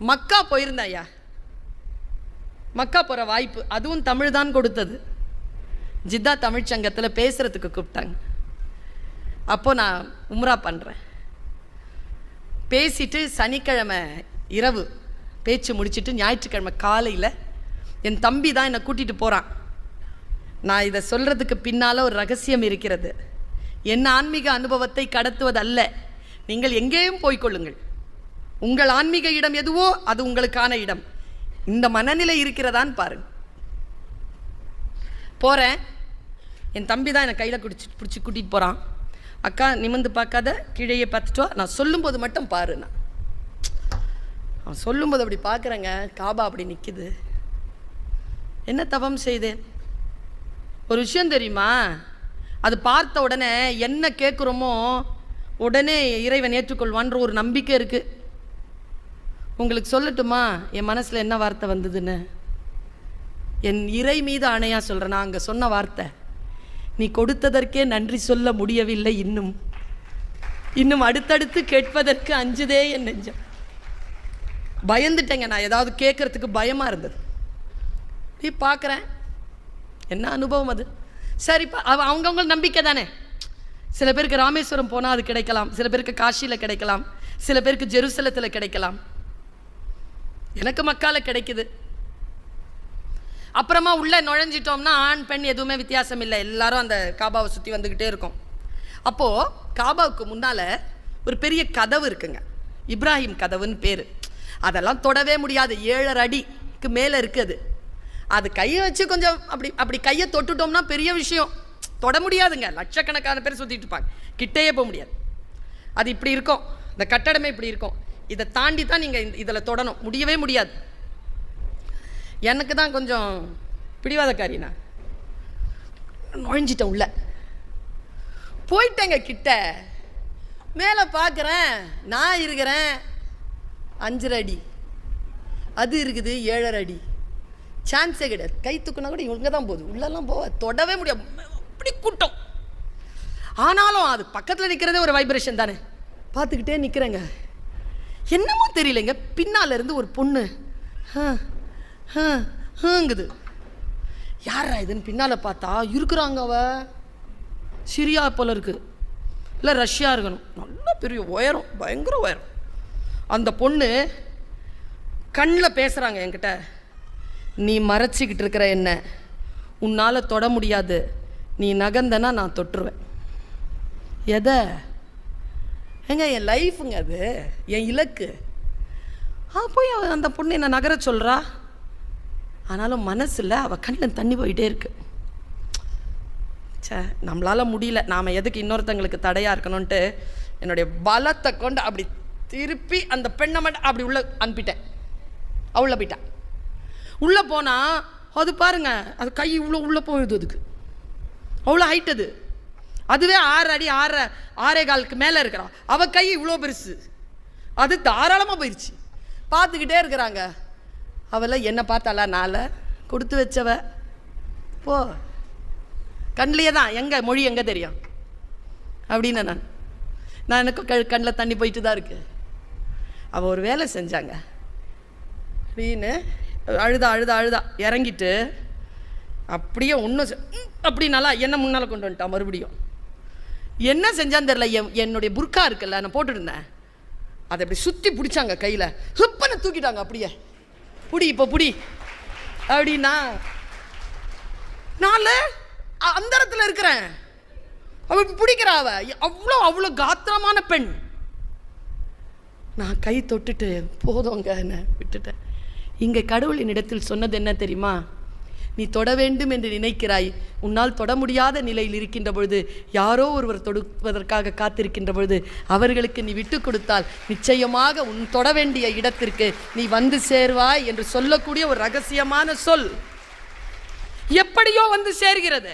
மக்கா போயிருந்தேன் ஐயா. மக்கா போகிற வாய்ப்பு அதுவும் தமிழ் தான் கொடுத்தது. ஜித்தா தமிழ்ச்சங்கத்தில் பேசுகிறதுக்கு கூப்பிட்டாங்க. அப்போது நான் உம்ரா பண்ணுறேன். பேசிட்டு சனிக்கிழமை இரவு பேச்சு முடிச்சுட்டு ஞாயிற்றுக்கிழமை காலையில் என் தம்பி தான் என்னை கூட்டிகிட்டு போகிறான். நான் இதை சொல்கிறதுக்கு பின்னால் ஒரு ரகசியம் இருக்கிறது. என் ஆன்மீக அனுபவத்தை கடத்துவதல்ல. நீங்கள் எங்கேயும் போய்கொள்ளுங்கள். உங்கள் ஆன்மீக இடம் எதுவோ அது உங்களுக்கான இடம். இந்த மனநிலை இருக்கிறதான்னு பாருங்க. போகிறேன். என் தம்பி தான் என்னை கையில் பிடிச்சி கூட்டிகிட்டு போகிறான். அக்கா நிமிர்ந்து பார்க்காத, கீழேயே பார்த்துட்டு வா, நான் சொல்லும்போது மட்டும் பாருண்ணா. அவன் சொல்லும்போது அப்படி பார்க்குறேங்க, காபா அப்படி நிற்கிது. என்ன தவம் செய்தேன்? ஒரு விஷயம் தெரியுமா? அது பார்த்த உடனே என்ன கேட்குறோமோ உடனே இறைவன் ஏற்றுக்கொள்வான்ற ஒரு நம்பிக்கை இருக்குது. உங்களுக்கு சொல்லட்டுமா என் மனசில் என்ன வார்த்தை வந்ததுன்னு? என் இறை மீது ஆணையாக சொல்கிறேன். நான் அங்கே சொன்ன வார்த்தை, நீ கொடுத்ததற்கே நன்றி சொல்ல முடியவில்லை, இன்னும் அடுத்தடுத்து கேட்பதற்கு அஞ்சுதே என் நெஞ்சம். பயந்துட்டேங்க. நான் ஏதாவது கேட்குறதுக்கு பயமாக இருந்தது. நீ பார்க்குறேன், என்ன அனுபவம் அது. சரிப்பா, அவங்கவுங்க நம்பிக்கை தானே. சில பேருக்கு ராமேஸ்வரம் போனால் அது கிடைக்கலாம், சில பேருக்கு காஷியில் கிடைக்கலாம், சில பேருக்கு ஜெருசலத்தில் கிடைக்கலாம். எனக்கு மக்கால கிடைக்குது. அப்புறமா உள்ளே நுழைஞ்சிட்டோம்னா ஆண் பெண் எதுவுமே வித்தியாசம் இல்லை. எல்லாரும் அந்த காபாவை சுற்றி வந்துக்கிட்டே இருக்கும். அப்போது காபாவுக்கு முன்னால் ஒரு பெரிய கதவு இருக்குங்க, இப்ராஹிம் கதவுன்னு பேர். அதெல்லாம் தொடவே முடியாது, 7 அடிக்கு மேலே இருக்குது. அது கையை வச்சு கொஞ்சம் அப்படி கையை தொட்டுட்டோம்னா பெரிய விஷயம். தொட முடியாதுங்க, லட்சக்கணக்கான பேர் சுற்றிட்டு இருப்பாங்க, கிட்டேயே போக முடியாது. அது இப்படி இருக்கும், இந்த கட்டடமே இப்படி இருக்கும். இதை தாண்டி தான் நீங்கள் இதில் தொடணும், முடியவே முடியாது. எனக்கு தான் கொஞ்சம் பிடிவாதக்காரி. நான் நுழைஞ்சிட்டேன், உள்ள போயிட்டேங்க. கிட்ட மேலே பார்க்குறேன், நான் இருக்கிறேன் 5 அடி, அது இருக்குது 7 அடி. சான்ஸே கிடையாது. கை தூக்குனா கூட இவங்க தான் போகுது, உள்ளெல்லாம் போக தொடவே முடியாது, அப்படி கூட்டம். ஆனாலும் அது பக்கத்தில் நிற்கிறதே ஒரு வைப்ரேஷன் தானே. பார்த்துக்கிட்டே நிற்கிறேங்க. என்னமோ தெரியலைங்க, பின்னால் இருந்து ஒரு பொண்ணு ஹங்குது. யாரா இதுன்னு பின்னால் பார்த்தா இருக்கிறாங்க. அவ சிரியா போல இருக்கு, இல்லை ரஷ்யா இருக்கணும். நல்லா பெரிய உயரம், பயங்கர உயரம். அந்த பொண்ணு கண்ணில் பேசுகிறாங்க என்கிட்ட. நீ மறைச்சிக்கிட்டு இருக்கிற என்ன உன்னால் தொட முடியாது, நீ நகர்ந்தனா நான் தொட்டுருவேன். எதை? ஏங்க என் லைஃபுங்க, அது என் இலக்கு. போய் அந்த பொண்ணு என்ன நகர சொல்கிறா. ஆனாலும் மனசில் அவள் கண்ணில் தண்ணி போயிட்டே இருக்கு. சே, நம்மளால் முடியல, நாம் எதுக்கு இன்னொருத்தங்களுக்கு தடையாக இருக்கணும்ன்ட்டு என்னுடைய பலத்தை கொண்டு அப்படி திருப்பி அந்த பெண்ணை மட்டும் அப்படி உள்ளே அனுப்பிட்டேன். அவளை போயிட்டான். உள்ளே போனால் அது பாருங்க, அது கை இவ்வளோ உள்ளே போயிடுது. அதுக்கு அவ்வளோ ஹைட். அதுவே 6 அடி 6.25 மேலே இருக்கிறான். அவள் கை இவ்வளோ பெருசு, அது தாராளமாக போயிடுச்சு. பார்த்துக்கிட்டே இருக்கிறாங்க. அவளை என்ன பார்த்தாளா, நாளை கொடுத்து வச்சவ போ, கண்ணிலே தான், எங்கே மொழி எங்கே தெரியும் அப்படின்னு நான் எனக்கு கண்ணில் தண்ணி போயிட்டு தான் இருக்கு. அவள் ஒரு வேலை செஞ்சாங்க அப்படின்னு அழுதா இறங்கிட்டு அப்படியே ஒன்றும் அப்படின்னால என்ன முன்னால் கொண்டு வந்துட்டான். மறுபடியும் என்ன செஞ்சான்னு தெரில. என்னுடைய புர்கா இருக்குல்ல, நான் போட்டுருந்தேன், அதை அப்படி சுற்றி பிடிச்சாங்க கையில், ஹிப்பனை தூக்கிட்டாங்க. அப்படியே புடி, இப்போ புடி அப்படின்னா நான் அந்த இடத்துல இருக்கிறேன். அவள் பிடிக்கிறா. அவ்வளோ காத்திரமான பெண். நான் கை தொட்டுட்டு போதுங்க என்ன விட்டுட்டேன். இங்கே கடவுளின் இடத்தில் சொன்னது என்ன தெரியுமா? நீ தொட வேண்டும் என்று நினைக்கிறாய், உன்னால் தொட முடியாத நிலையில் இருக்கின்ற பொழுது, யாரோ ஒருவர் தொடுப்பதற்காக காத்திருக்கின்ற பொழுது அவர்களுக்கு நீ விட்டு கொடுத்தால் நிச்சயமாக உன் தொட வேண்டிய இடத்திற்கு நீ வந்து சேர்வாய் என்று சொல்லக்கூடிய ஒரு ரகசியமான சொல் எப்படியோ வந்து சேர்கிறது.